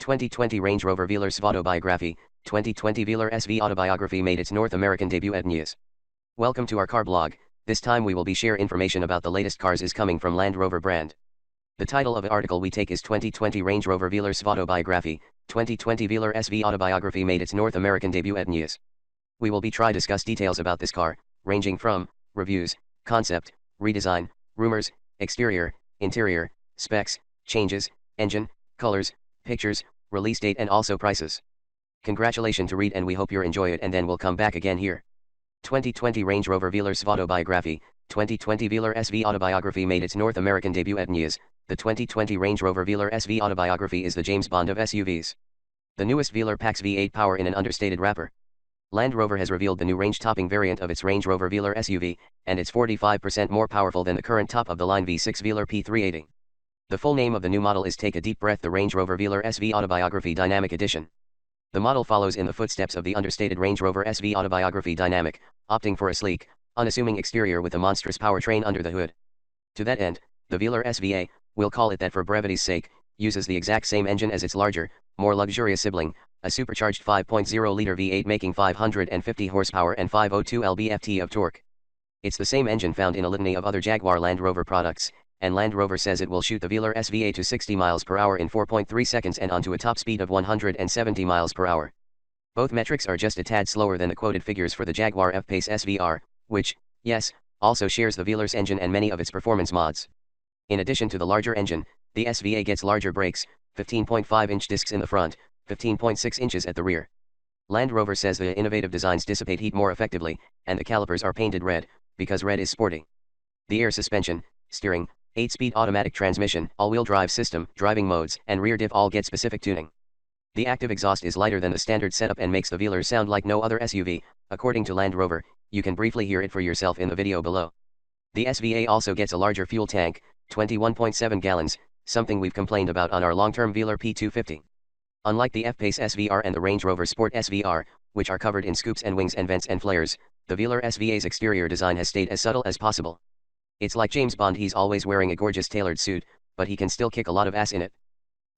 2020 Range Rover Velar SVAutobiography, 2020 Velar SVAutobiography made its North American debut at news. Welcome to our car blog. This time we will be share information about the latest cars is coming from Land Rover brand. The title of the article we take is 2020 Range Rover Velar SVAutobiography, 2020 Velar SVAutobiography made its North American debut at news. We will be try discuss details about this car, ranging from reviews, concept, redesign, rumors, exterior, interior, specs, changes, engine, colors, pictures, release date and also prices. Congratulations to read and we hope you enjoy it and then we'll come back again here. 2020 Range Rover Velar SVAutobiography, 2020 Velar SVAutobiography made its North American debut at news. The 2020 Range Rover Velar SVAutobiography is the James Bond of SUVs. The newest Velar packs V8 power in an understated wrapper. Land Rover has revealed the new range-topping variant of its Range Rover Velar SUV, and it's 45% more powerful than the current top-of-the-line V6 Velar P380. The full name of the new model is Take a Deep Breath, the Range Rover Velar SVAutobiography Dynamic Edition. The model follows in the footsteps of the understated Range Rover SVAutobiography Dynamic, opting for a sleek, unassuming exterior with a monstrous powertrain under the hood. To that end, the Velar SVA, we'll call it that for brevity's sake, uses the exact same engine as its larger, more luxurious sibling, a supercharged 5.0-liter V8 making 550 horsepower and 502 lb-ft of torque. It's the same engine found in a litany of other Jaguar Land Rover products, and Land Rover says it will shoot the Velar SVA to 60 miles per hour in 4.3 seconds and onto a top speed of 170 miles per hour. Both metrics are just a tad slower than the quoted figures for the Jaguar F-Pace SVR, which, yes, also shares the Velar's engine and many of its performance mods. In addition to the larger engine, the SVA gets larger brakes, 15.5-inch discs in the front, 15.6 inches at the rear. Land Rover says the innovative designs dissipate heat more effectively, and the calipers are painted red, because red is sporty. The air suspension, steering, 8-speed automatic transmission, all-wheel drive system, driving modes, and rear diff all get specific tuning. The active exhaust is lighter than the standard setup and makes the Velar sound like no other SUV, according to Land Rover. You can briefly hear it for yourself in the video below. The SVA also gets a larger fuel tank, 21.7 gallons, something we've complained about on our long-term Velar P250. Unlike the F-Pace SVR and the Range Rover Sport SVR, which are covered in scoops and wings and vents and flares, the Velar SVA's exterior design has stayed as subtle as possible. It's like James Bond, he's always wearing a gorgeous tailored suit, but he can still kick a lot of ass in it.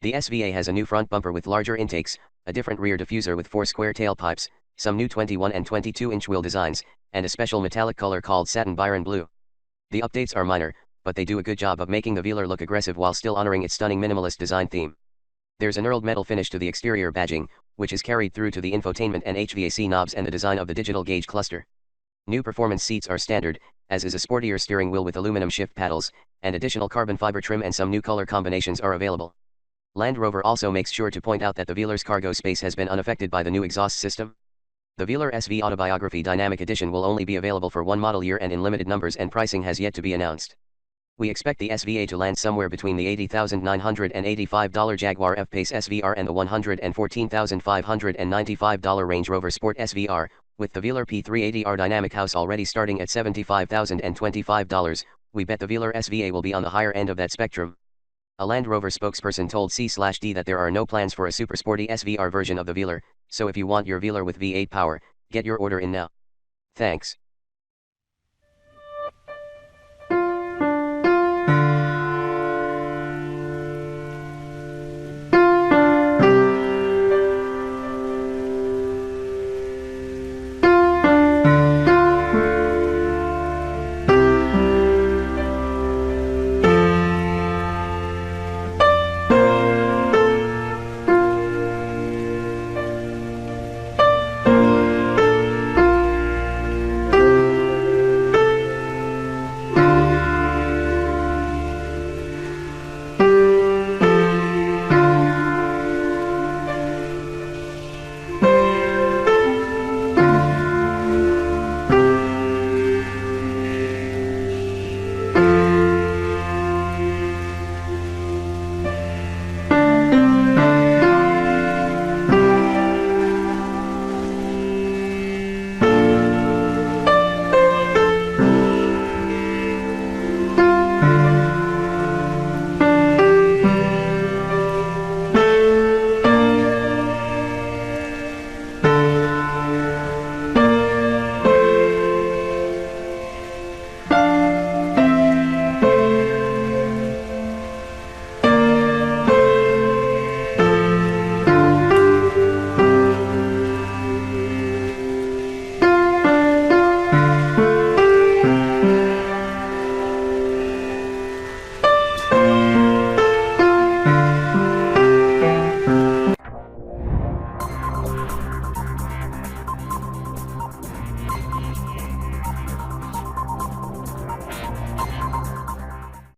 The SVA has a new front bumper with larger intakes, a different rear diffuser with 4 square tailpipes, some new 21 and 22-inch wheel designs, and a special metallic color called Satin Byron Blue. The updates are minor, but they do a good job of making the Velar look aggressive while still honoring its stunning minimalist design theme. There's a knurled metal finish to the exterior badging, which is carried through to the infotainment and HVAC knobs and the design of the digital gauge cluster. New performance seats are standard, as is a sportier steering wheel with aluminum shift paddles, and additional carbon fiber trim and some new color combinations are available. Land Rover also makes sure to point out that the Velar's cargo space has been unaffected by the new exhaust system. The Velar SVAutobiography Dynamic Edition will only be available for one model year and in limited numbers, and pricing has yet to be announced. We expect the SVA to land somewhere between the $80,985 Jaguar F-Pace SVR and the $114,595 Range Rover Sport SVR, with the Velar P380R Dynamic House already starting at $75,025. We bet the Velar SVA will be on the higher end of that spectrum. A Land Rover spokesperson told C/D that there are no plans for a super sporty SVR version of the Velar, so if you want your Velar with V8 power, get your order in now. Thanks.